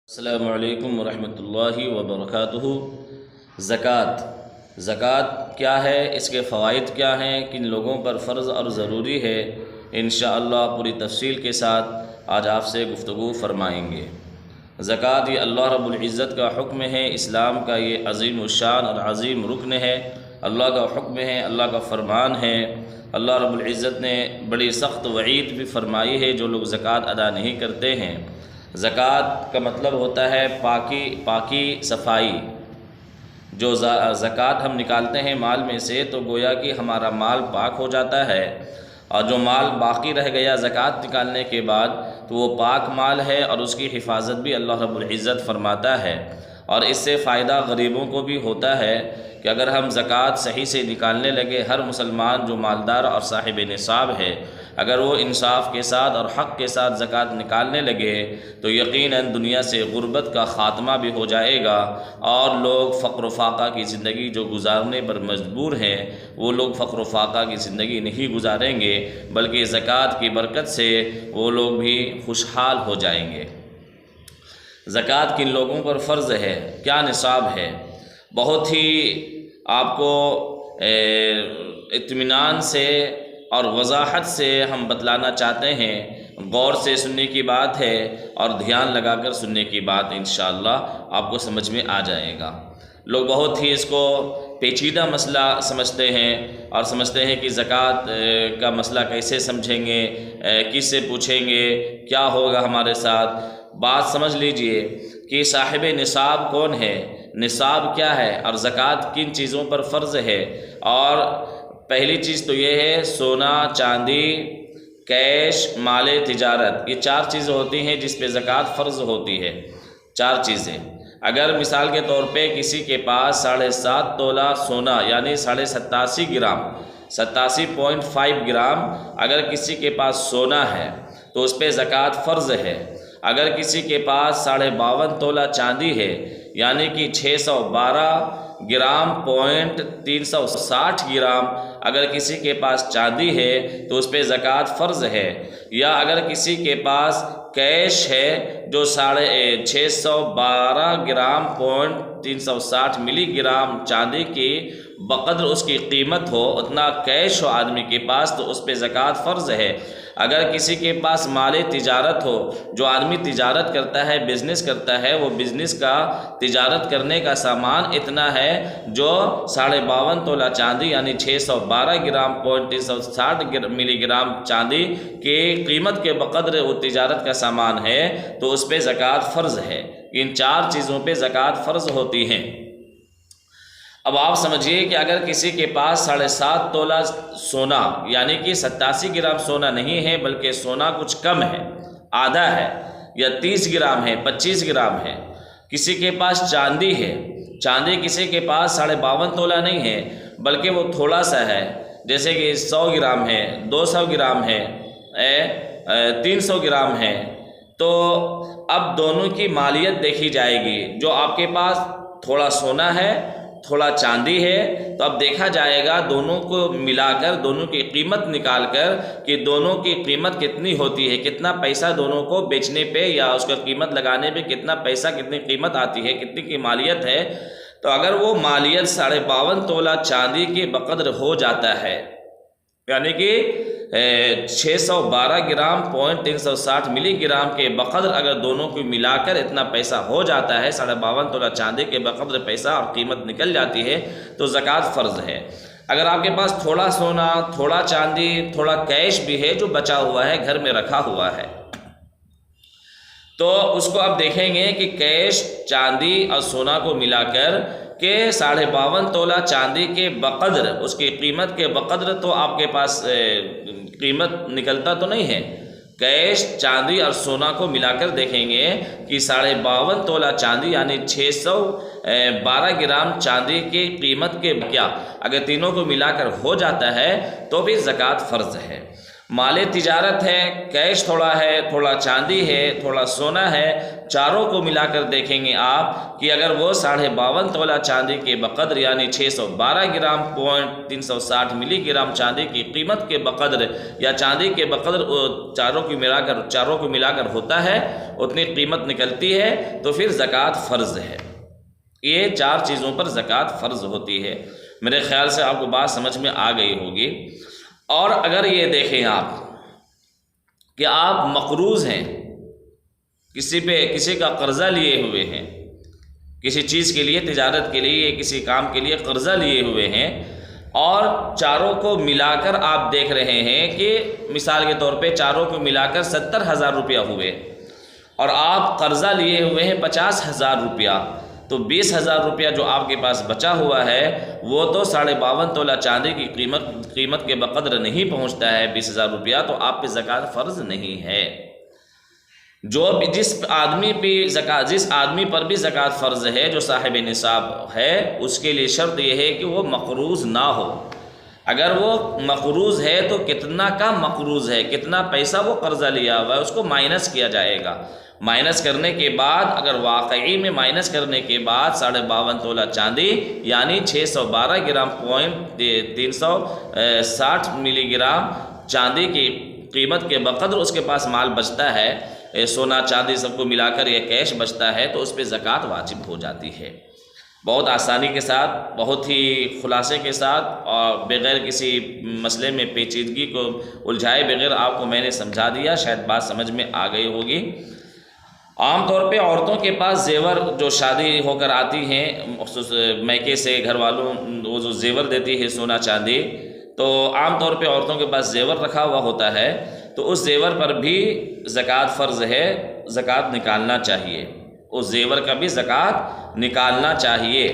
السلام علیکم ورحمۃ اللہ وبرکاتہ۔ زکوٰۃ کیا ہے، اس کے فوائد کیا ہیں، کن لوگوں پر فرض اور ضروری ہے، انشاءاللہ پوری تفصیل کے ساتھ آج آپ سے گفتگو فرمائیں گے۔ زکوٰۃ یہ اللہ رب العزت کا حکم ہے، اسلام کا یہ عظیم الشان اور عظیم رکن ہے، اللہ کا حکم ہے، اللہ کا فرمان ہے۔ اللہ رب العزت نے بڑی سخت وعید بھی فرمائی ہے جو لوگ زکوٰۃ ادا نہیں کرتے ہیں۔ زکوٰۃ کا مطلب ہوتا ہے پاکی صفائی۔ جو زکوٰۃ ہم نکالتے ہیں مال میں سے تو گویا کہ ہمارا مال پاک ہو جاتا ہے، اور جو مال باقی رہ گیا زکوٰۃ نکالنے کے بعد تو وہ پاک مال ہے، اور اس کی حفاظت بھی اللہ رب العزت فرماتا ہے۔ اور اس سے فائدہ غریبوں کو بھی ہوتا ہے کہ اگر ہم زکوٰۃ صحیح سے نکالنے لگے، ہر مسلمان جو مالدار اور صاحب نصاب ہے اگر وہ انصاف کے ساتھ اور حق کے ساتھ زکوٰۃ نکالنے لگے تو یقیناً دنیا سے غربت کا خاتمہ بھی ہو جائے گا، اور لوگ فقر و فاقہ کی زندگی جو گزارنے پر مجبور ہیں وہ لوگ فقر و فاقہ کی زندگی نہیں گزاریں گے، بلکہ زکوٰۃ کی برکت سے وہ لوگ بھی خوشحال ہو جائیں گے۔ زکوٰۃ کن لوگوں پر فرض ہے، کیا نصاب ہے، بہت ہی آپ کو اطمینان سے اور وضاحت سے ہم بتلانا چاہتے ہیں۔ غور سے سننے کی بات ہے اور دھیان لگا کر سننے کی بات انشاءاللہ آپ کو سمجھ میں آ جائے گا۔ لوگ بہت ہی اس کو پیچیدہ مسئلہ سمجھتے ہیں اور سمجھتے ہیں کہ زکوٰۃ کا مسئلہ کیسے سمجھیں گے، کس سے پوچھیں گے، کیا ہوگا ہمارے ساتھ۔ بات سمجھ لیجئے کہ صاحب نصاب کون ہے، نصاب کیا ہے، اور زکوٰۃ کن چیزوں پر فرض ہے۔ اور پہلی چیز تو یہ ہے سونا، چاندی، کیش، مال تجارت، یہ چار چیزیں ہوتی ہیں جس پہ زکوٰۃ فرض ہوتی ہے۔ چار چیزیں، اگر مثال کے طور پہ کسی کے پاس 7.5 تولہ سونا یعنی 87.5 گرام 87.5 گرام اگر کسی کے پاس سونا ہے تو اس پہ زکوٰۃ فرض ہے۔ اگر کسی کے پاس 52.5 تولہ چاندی ہے یعنی کہ 612 گرام 360 گرام اگر کسی کے پاس چاندی ہے تو اس پہ زکوٰۃ فرض ہے۔ یا اگر کسی کے پاس کیش ہے جو 612 گرام 360 ملی گرام چاندی کی بقدر اس کی قیمت ہو، اتنا کیش ہو آدمی کے پاس تو اس پہ زکوٰۃ فرض ہے۔ اگر کسی کے پاس مال تجارت ہو، جو آدمی تجارت کرتا ہے، بزنس کرتا ہے، وہ بزنس کا تجارت کرنے کا سامان اتنا ہے جو 52.5 تولہ چاندی یعنی 612 گرام 360 ملی گرام چاندی کی قیمت کے بقدر وہ تجارت کا سامان ہے تو اس پہ زکوٰۃ فرض ہے۔ ان چار چیزوں پہ زکوٰۃ فرض ہوتی ہیں۔ اب آپ سمجھیے کہ اگر کسی کے پاس 7.5 تولہ سونا یعنی کہ 87 گرام سونا نہیں ہے بلکہ سونا کچھ کم ہے، آدھا ہے، یا 30 گرام ہے، 25 گرام ہے۔ کسی کے پاس چاندی ہے، چاندی کسی کے پاس 52.5 تولہ نہیں ہے بلکہ وہ تھوڑا سا ہے، جیسے کہ 100 گرام ہے، 200 گرام ہے، 300 گرام ہے، تو اب دونوں کی مالیت دیکھی جائے گی۔ جو آپ کے پاس تھوڑا سونا ہے، تھوڑا چاندی ہے، تو اب دیکھا جائے گا دونوں کو ملا کر، دونوں کی قیمت نکال کر کہ دونوں کی قیمت کتنی ہوتی ہے، کتنا پیسہ دونوں کو بیچنے پہ یا اس کا قیمت لگانے پہ کتنا پیسہ، کتنی قیمت آتی ہے، کتنی کی مالیت ہے۔ تو اگر وہ مالیت 52.5 تولہ چاندی کی بقدر ہو جاتا ہے یعنی کہ 612 گرام 360 ملی گرام کے بقدر اگر دونوں کو ملا کر اتنا پیسہ ہو جاتا ہے، 52.5 تولہ چاندی کے بقدر پیسہ اور قیمت نکل جاتی ہے تو زکوٰۃ فرض ہے۔ اگر آپ کے پاس تھوڑا سونا، تھوڑا چاندی، تھوڑا کیش بھی ہے جو بچا ہوا ہے، گھر میں رکھا ہوا ہے، تو اس کو آپ دیکھیں گے کہ کیش، چاندی اور سونا کو ملا کر کہ 52.5 تولہ چاندی کے بقدر، اس کی قیمت کے بقدر تو آپ کے پاس قیمت نکلتا تو نہیں ہے۔ کیش، چاندی اور سونا کو ملا کر دیکھیں گے کہ 52.5 تولہ چاندی یعنی 612 گرام چاندی کی قیمت کے کیا اگر تینوں کو ملا کر ہو جاتا ہے تو بھی زکوٰۃ فرض ہے۔ مال تجارت ہے، کیش تھوڑا ہے، تھوڑا چاندی ہے، تھوڑا سونا ہے، چاروں کو ملا کر دیکھیں گے آپ کہ اگر وہ 52.5 تولہ چاندی کے بقدر یعنی 612 گرام پوائنٹ 360 ملی گرام چاندی کی قیمت کے بقدر یا چاندی کے بقدر چاروں کو ملا کر ہوتا ہے، اتنی قیمت نکلتی ہے، تو پھر زکوٰۃ فرض ہے۔ یہ 4 چیزوں پر زکوٰۃ فرض ہوتی ہے۔ میرے خیال سے آپ کو بات سمجھ میں آ گئی ہوگی۔ اور اگر یہ دیکھیں آپ کہ آپ مقروض ہیں، کسی کا قرضہ لیے ہوئے ہیں، کسی چیز کے لیے، تجارت کے لیے، کسی کام کے لیے قرضہ لیے ہوئے ہیں، اور چاروں کو ملا کر آپ دیکھ رہے ہیں کہ مثال کے طور پہ چاروں کو ملا کر 70,000 روپیہ ہوئے، اور آپ قرضہ لیے ہوئے ہیں 50,000 روپیہ، تو 20,000 روپیہ جو آپ کے پاس بچا ہوا ہے وہ تو 52.5 تولہ چاندی کی قیمت کے بقدر نہیں پہنچتا ہے 20,000 روپیہ، تو آپ پہ زکوٰۃ فرض نہیں ہے۔ جس آدمی پر بھی زکوٰۃ فرض ہے، جو صاحب نصاب ہے، اس کے لیے شرط یہ ہے کہ وہ مقروض نہ ہو۔ اگر وہ مقروض ہے تو کتنا کا مقروض ہے، کتنا پیسہ وہ قرضہ لیا ہوا ہے، اس کو مائنس کیا جائے گا۔ مائنس کرنے کے بعد اگر واقعی میں مائنس کرنے کے بعد 52.5 تولہ چاندی یعنی 612 گرام پوائنٹ 360 ملی گرام چاندی کی قیمت کے بقدر اس کے پاس مال بچتا ہے، سونا چاندی سب کو ملا کر یہ کیش بچتا ہے، تو اس پہ زکوٰۃ واجب ہو جاتی ہے۔ بہت آسانی کے ساتھ، بہت ہی خلاصے کے ساتھ، اور بغیر کسی مسئلے میں پیچیدگی کو الجھائے بغیر آپ کو میں نے سمجھا دیا، شاید بات سمجھ میں آ گئی ہوگی۔ عام طور پہ عورتوں کے پاس زیور جو شادی ہو کر آتی ہیں مخصوص میکے سے، گھر والوں وہ جو زیور دیتی ہے سونا چاندی، تو عام طور پہ عورتوں کے پاس زیور رکھا ہوا ہوتا ہے، تو اس زیور پر بھی زکوٰۃ فرض ہے، زکوٰۃ نکالنا چاہیے، اس زیور کا بھی زکوٰۃ نکالنا چاہیے۔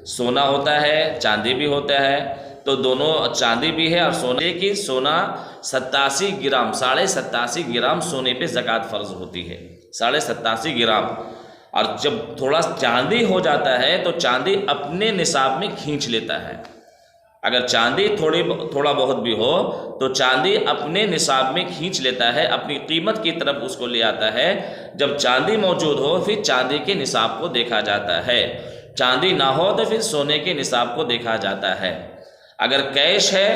سونا ہوتا ہے، چاندی بھی ہوتا ہے، تو دونوں چاندی بھی ہے اور سونے کی، سونا 87 گرام 87.5 گرام سونے پہ زکوٰۃ فرض ہوتی ہے، 87.5 گرام۔ اور جب تھوڑا چاندی ہو جاتا ہے تو چاندی اپنے نصاب میں کھینچ لیتا ہے۔ اگر چاندی تھوڑا بہت بھی ہو تو چاندی اپنے نصاب میں کھینچ لیتا ہے، اپنی قیمت کی طرف اس کو لے آتا ہے۔ جب چاندی موجود ہو پھر چاندی کے نصاب کو دیکھا جاتا ہے، چاندی نہ ہو تو پھر سونے کے نصاب کو دیکھا جاتا ہے۔ اگر کیش ہے،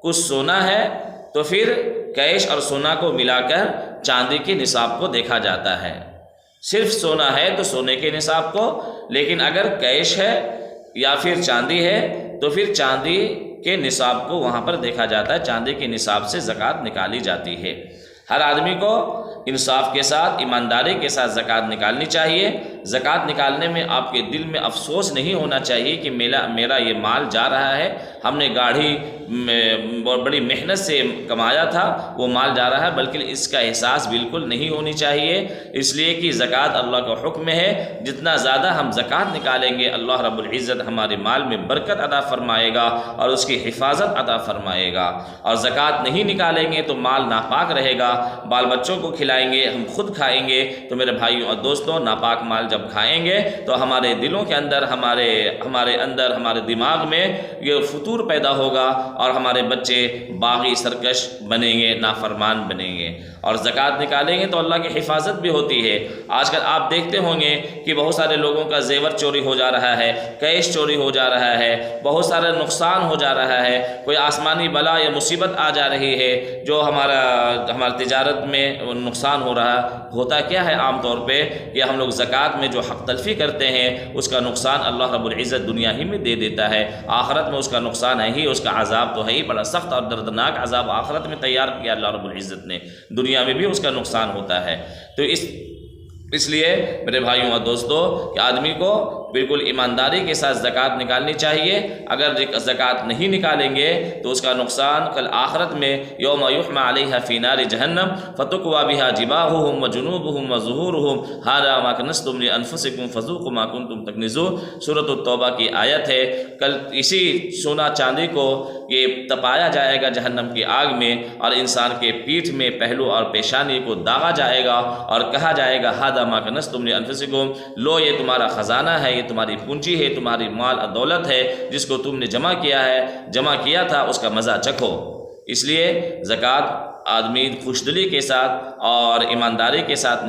کچھ سونا ہے، تو پھر کیش اور سونا کو ملا کر چاندی کے نصاب کو دیکھا جاتا ہے۔ صرف سونا ہے تو سونے کے نصاب کو، لیکن اگر کیش ہے یا پھر چاندی ہے تو پھر چاندی کے نصاب کو وہاں پر دیکھا جاتا ہے، چاندی کے نصاب سے زکوٰۃ نکالی جاتی ہے۔ ہر آدمی کو انصاف کے ساتھ، ایمانداری کے ساتھ زکوٰۃ نکالنی چاہیے۔ زکوٰۃ نکالنے میں آپ کے دل میں افسوس نہیں ہونا چاہیے کہ میرا یہ مال جا رہا ہے، ہم نے بہت بڑی محنت سے کمایا تھا، وہ مال جا رہا ہے، بلکہ اس کا احساس بالکل نہیں ہونی چاہیے، اس لیے کہ زکوٰۃ اللہ کا حکم ہے، جتنا زیادہ ہم زکوٰۃ نکالیں گے اللہ رب العزت ہمارے مال میں برکت عطا فرمائے گا اور اس کی حفاظت عطا فرمائے گا۔ اور زکوٰۃ نہیں نکالیں گے تو مال ناپاک رہے گا، بال بچوں کو کھلائیں گے، ہم خود کھائیں گے، تو میرے بھائیوں اور دوستوں، ناپاک مال جب کھائیں گے تو ہمارے دلوں کے اندر، ہمارے دماغ میں یہ فطور پیدا ہوگا اور ہمارے بچے باغی سرکش بنیں گے، نافرمان بنیں گے۔ اور زکوٰۃ نکالیں گے تو اللہ کی حفاظت بھی ہوتی ہے۔ آج کل آپ دیکھتے ہوں گے کہ بہت سارے لوگوں کا زیور چوری ہو جا رہا ہے، کیش چوری ہو جا رہا ہے، بہت سارا نقصان ہو جا رہا ہے، کوئی آسمانی بلا یا مصیبت آ جا رہی ہے جو ہماری تجارت میں نقصان ہوتا کیا ہے عام طور پہ کہ ہم لوگ زکوٰۃ میں جو حق تلفی کرتے ہیں اس کا نقصان اللہ رب العزت دنیا ہی میں دے دیتا ہے، آخرت میں اس کا نقصان ہے ہی، اس کا عذاب تو ہے ہی، بڑا سخت اور دردناک عذاب آخرت میں تیار کیا اللہ رب العزت نے، دنیا میں بھی اس کا نقصان ہوتا ہے۔ تو اس لیے میرے بھائیوں اور دوستوں کہ آدمی کو بالکل ایمانداری کے ساتھ زکوٰۃ نکالنی چاہیے۔ اگر زکوٰۃ نہیں نکالیں گے تو اس کا نقصان کل آخرت میں یوم یحمى علیہا فی نار جہنم فتکوی بہا جباہہم وجنوبہم وظہورہم ھذا ما کنزتم لانفسکم فذوقوا ما کنتم تکنزون، سورۃ التوبہ کی آیت ہے۔ کل اسی سونا چاندی کو یہ تپایا جائے گا جہنم کی آگ میں، اور انسان کے پیٹھ میں، پہلو اور پیشانی کو داغا جائے گا اور کہا جائے گا ھذا ما کنزتم لانفسکم، لو یہ تمہارا خزانہ ہے، یہ تمہاری پونجی ہے، تمہاری مال اور دولت ہے جس کو تم نے جمع کیا تھا، اس کا مزہ چکھو۔ اس لیے زکوٰۃ آدمی خوشدلی کے ساتھ اور ایمانداری کے ساتھ